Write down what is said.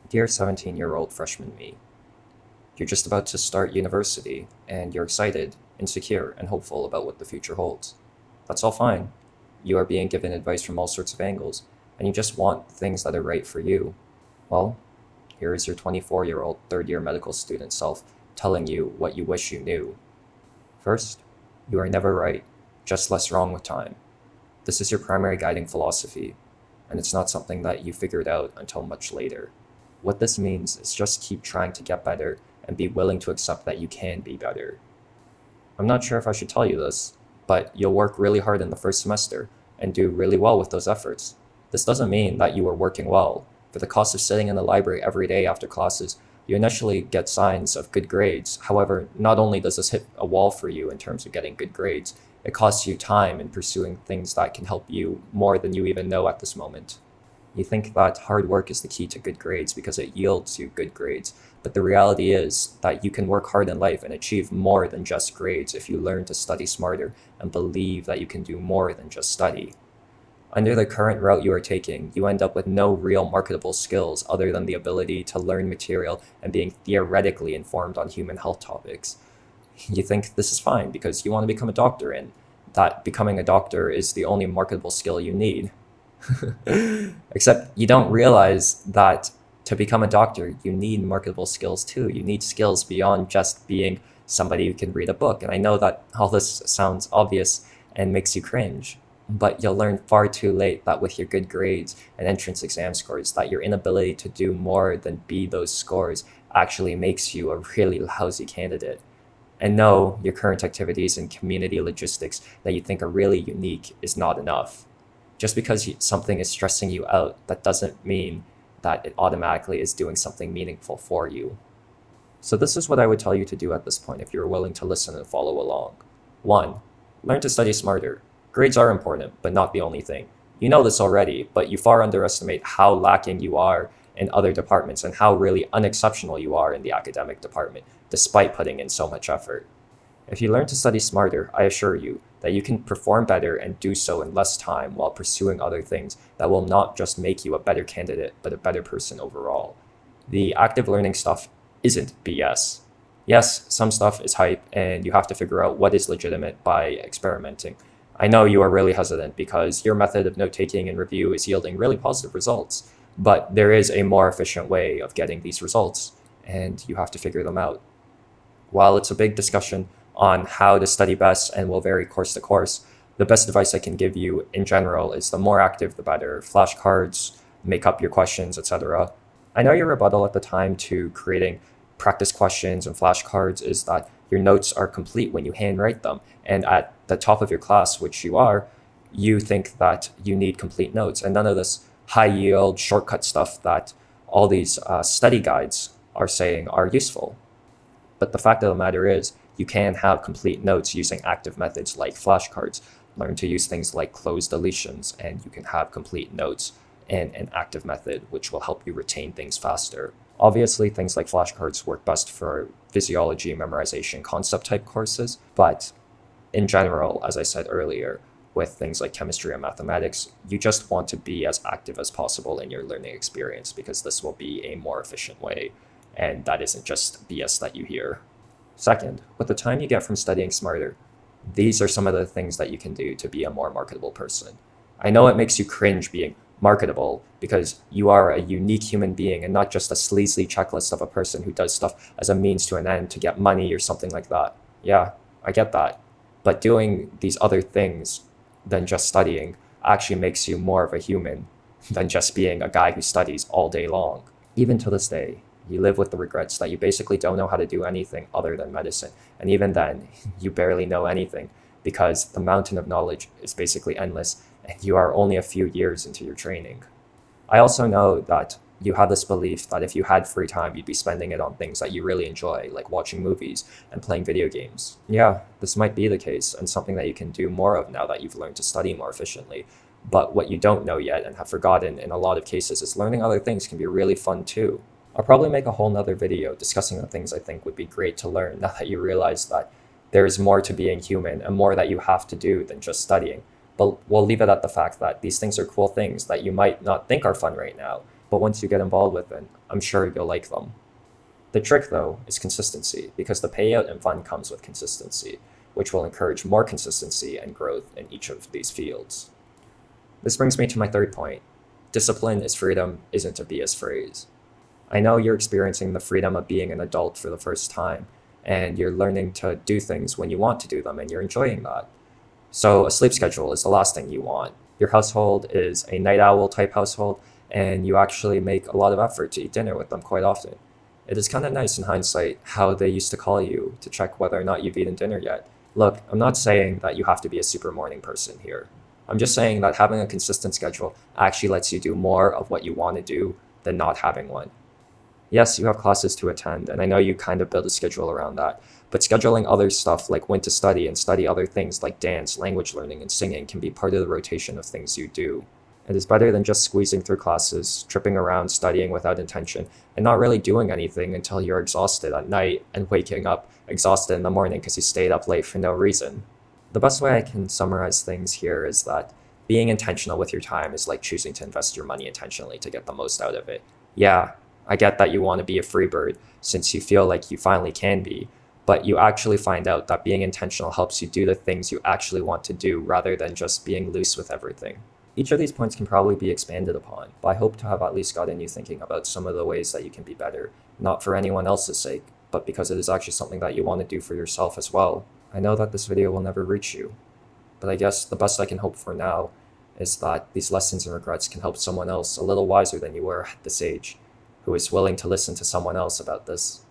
Dear 17-year-old freshman me, you're just about to start university and you're excited, insecure, and hopeful about what the future holds. That's all fine. You are being given advice from all sorts of angles, and you just want things that are right for you. Well, here is your 24-year-old third-year medical student self telling you what you wish you knew. First, you are never right, just less wrong with time. This is your primary guiding philosophy, and it's not something that you figured out until much later. What this means is just keep trying to get better and be willing to accept that you can be better. I'm not sure if I should tell you this, but you'll work really hard in the first semester and do really well with those efforts. This doesn't mean that you are working well. For the cost of sitting in the library every day after classes, you initially get signs of good grades. However, not only does this hit a wall for you in terms of getting good grades, it costs you time in pursuing things that can help you more than you even know at this moment. You think that hard work is the key to good grades because it yields you good grades, but the reality is that you can work hard in life and achieve more than just grades if you learn to study smarter and believe that you can do more than just study. Under the current route you are taking, you end up with no real marketable skills other than the ability to learn material and being theoretically informed on human health topics. You think this is fine because you want to become a doctor and that becoming a doctor is the only marketable skill you need. Except you don't realize that to become a doctor, you need marketable skills too. You need skills beyond just being somebody who can read a book. And I know that all this sounds obvious and makes you cringe, but you'll learn far too late that with your good grades and entrance exam scores, that your inability to do more than be those scores actually makes you a really lousy candidate. And no, your current activities and community logistics that you think are really unique is not enough. Just because something is stressing you out, that doesn't mean that it automatically is doing something meaningful for you. So this is what I would tell you to do at this point if you're willing to listen and follow along. 1. Learn to study smarter. Grades are important, but not the only thing. You know this already, but you far underestimate how lacking you are in other departments and how really unexceptional you are in the academic department, despite putting in so much effort. If you learn to study smarter, I assure you that you can perform better and do so in less time while pursuing other things that will not just make you a better candidate, but a better person overall. The active learning stuff isn't BS. Yes, some stuff is hype and you have to figure out what is legitimate by experimenting. I know you are really hesitant because your method of note-taking and review is yielding really positive results, but there is a more efficient way of getting these results, and you have to figure them out. While it's a big discussion on how to study best and will vary course to course, the best advice I can give you in general is the more active, the better. Flashcards, make up your questions, etc. I know your rebuttal at the time to creating practice questions and flashcards is that your notes are complete when you handwrite them. And at the top of your class, which you are, you think that you need complete notes and none of this high yield shortcut stuff that all these study guides are saying are useful. But the fact of the matter is, you can have complete notes using active methods like flashcards. Learn to use things like closed deletions, and you can have complete notes in an active method, which will help you retain things faster. Obviously, things like flashcards work best for physiology, memorization, concept type courses, but in general, as I said earlier, with things like chemistry and mathematics, you just want to be as active as possible in your learning experience because this will be a more efficient way, and that isn't just BS that you hear. Second, with the time you get from studying smarter, these are some of the things that you can do to be a more marketable person. I know it makes you cringe being marketable because you are a unique human being and not just a sleazy checklist of a person who does stuff as a means to an end to get money or something like that. Yeah, I get that. But doing these other things than just studying actually makes you more of a human than just being a guy who studies all day long. Even to this day, you live with the regrets that you basically don't know how to do anything other than medicine. And even then, you barely know anything because the mountain of knowledge is basically endless and you are only a few years into your training. I also know that you have this belief that if you had free time, you'd be spending it on things that you really enjoy, like watching movies and playing video games. Yeah, this might be the case and something that you can do more of now that you've learned to study more efficiently. But what you don't know yet and have forgotten in a lot of cases is learning other things can be really fun too. I'll probably make a whole nother video discussing the things I think would be great to learn now that you realize that there is more to being human and more that you have to do than just studying. But we'll leave it at the fact that these things are cool things that you might not think are fun right now, but once you get involved with it, I'm sure you'll like them. The trick, though, is consistency, because the payout and fun comes with consistency, which will encourage more consistency and growth in each of these fields. This brings me to my third point. Discipline is freedom isn't a BS phrase. I know you're experiencing the freedom of being an adult for the first time, and you're learning to do things when you want to do them, and you're enjoying that. So, a sleep schedule is the last thing you want. Your household is a night owl type household, and you actually make a lot of effort to eat dinner with them quite often. It is kind of nice in hindsight how they used to call you to check whether or not you've eaten dinner yet. Look, I'm not saying that you have to be a super morning person here. I'm just saying that having a consistent schedule actually lets you do more of what you want to do than not having one. Yes, you have classes to attend, and I know you kind of build a schedule around that, but scheduling other stuff like when to study and study other things like dance, language learning, and singing can be part of the rotation of things you do. It is better than just squeezing through classes, tripping around, studying without intention, and not really doing anything until you're exhausted at night and waking up exhausted in the morning because you stayed up late for no reason. The best way I can summarize things here is that being intentional with your time is like choosing to invest your money intentionally to get the most out of it. Yeah, I get that you want to be a free bird since you feel like you finally can be, but you actually find out that being intentional helps you do the things you actually want to do rather than just being loose with everything. Each of these points can probably be expanded upon, but I hope to have at least gotten you thinking about some of the ways that you can be better, not for anyone else's sake, but because it is actually something that you want to do for yourself as well. I know that this video will never reach you, but I guess the best I can hope for now is that these lessons and regrets can help someone else a little wiser than you were at this age, who is willing to listen to someone else about this.